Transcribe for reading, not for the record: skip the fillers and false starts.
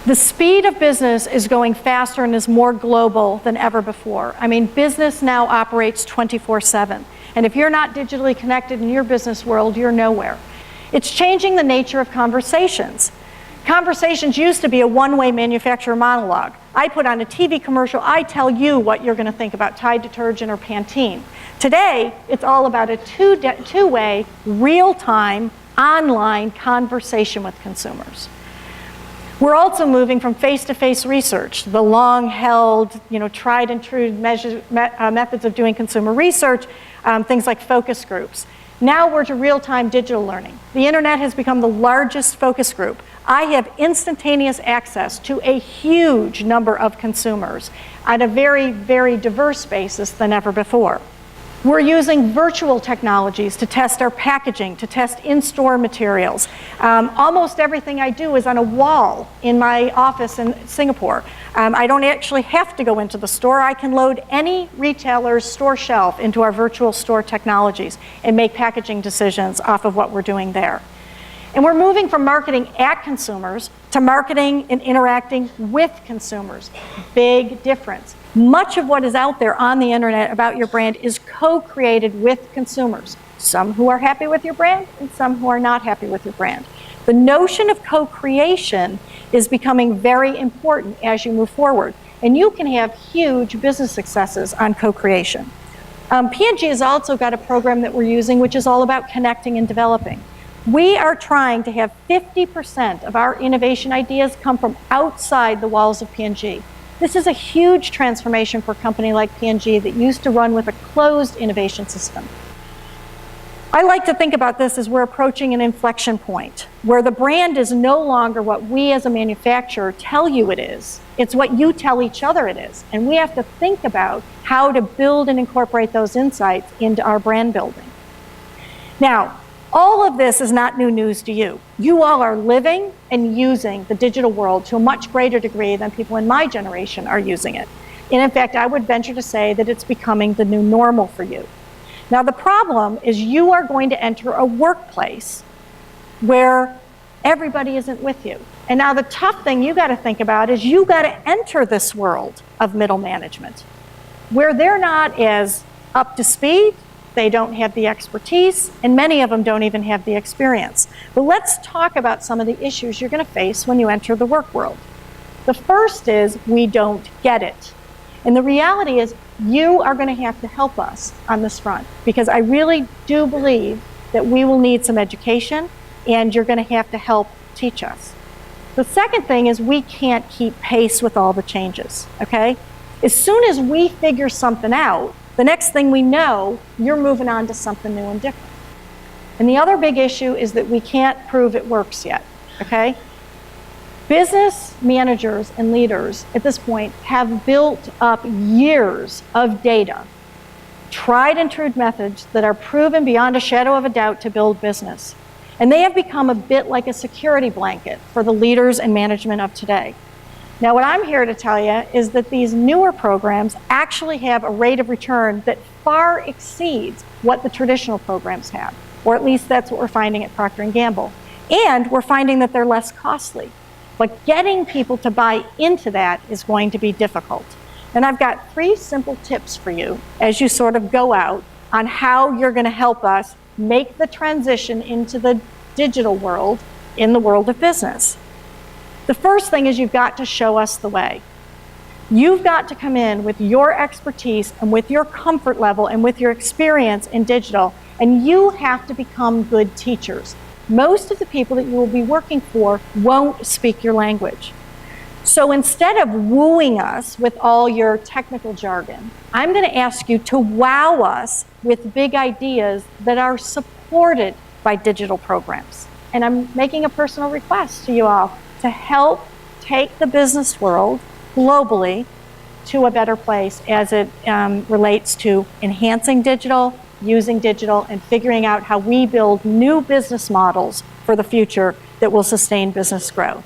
The speed of business is going faster and is more global than ever before. I mean, business now operates 24/7. And if you're not digitally connected in your business world, you're nowhere. It's changing the nature of conversations. Conversations used to be a one-way manufacturer monologue. I put on a TV commercial, I tell you what you're going to think about Tide detergent or Pantene. Today, it's all about a two-way, real-time, online conversation with consumers. We're also moving from face-to-face research, the long-held, tried and true methods of doing consumer research, things like focus groups. Now we're to real-time digital learning. The internet has become the largest focus group. I have instantaneous access to a huge number of consumers on a very, very diverse basis than ever before. We're using virtual technologies to test our packaging, to test in-store materials. Almost everything I do is on a wall in my office in Singapore. I don't actually have to go into the store. I can load any retailer's store shelf into our virtual store technologies and make packaging decisions off of what we're doing there. And we're moving from marketing at consumers to marketing and interacting with consumers. Big difference. Much of what is out there on the internet about your brand is co-created with consumers. Some who are happy with your brand and some who are not happy with your brand. The notion of co-creation is becoming very important as you move forward. And you can have huge business successes on co-creation. P&G has also got a program that we're using which is all about connecting and developing. We are trying to have 50% of our innovation ideas come from outside the walls of P&G. This is a huge transformation for a company like P&G that used to run with a closed innovation system. I like to think about this as we're approaching an inflection point where the brand is no longer what we as a manufacturer tell you it is. It's what you tell each other it is. And we have to think about how to build and incorporate those insights into our brand building. Now, all of this is not new news to you. You all are living and using the digital world to a much greater degree than people in my generation are using it. And in fact, I would venture to say that it's becoming the new normal for you. Now, the problem is you are going to enter a workplace where everybody isn't with you. And now the tough thing you got to think about is you got to enter this world of middle management where they're not as up to speed. They don't have the expertise, and many of them don't even have the experience. But let's talk about some of the issues you're going to face when you enter the work world. The first is we don't get it. And the reality is you are going to have to help us on this front because I really do believe that we will need some education and you're going to have to help teach us. The second thing is we can't keep pace with all the changes, okay? As soon as we figure something out, the next thing we know, you're moving on to something new and different. And the other big issue is that we can't prove it works yet, okay? Business managers and leaders at this point have built up years of data, tried and true methods that are proven beyond a shadow of a doubt to build business. And they have become a bit like a security blanket for the leaders and management of today. Now, what I'm here to tell you is that these newer programs actually have a rate of return that far exceeds what the traditional programs have, or at least that's what we're finding at Procter & Gamble. And we're finding that they're less costly. But getting people to buy into that is going to be difficult. And I've got 3 simple tips for you as you sort of go out on how you're going to help us make the transition into the digital world in the world of business. The first thing is you've got to show us the way. You've got to come in with your expertise and with your comfort level and with your experience in digital, and you have to become good teachers. Most of the people that you will be working for won't speak your language. So instead of wooing us with all your technical jargon, I'm going to ask you to wow us with big ideas that are supported by digital programs. And I'm making a personal request to you all to help take the business world globally to a better place as it relates to enhancing digital, using digital, and figuring out how we build new business models for the future that will sustain business growth.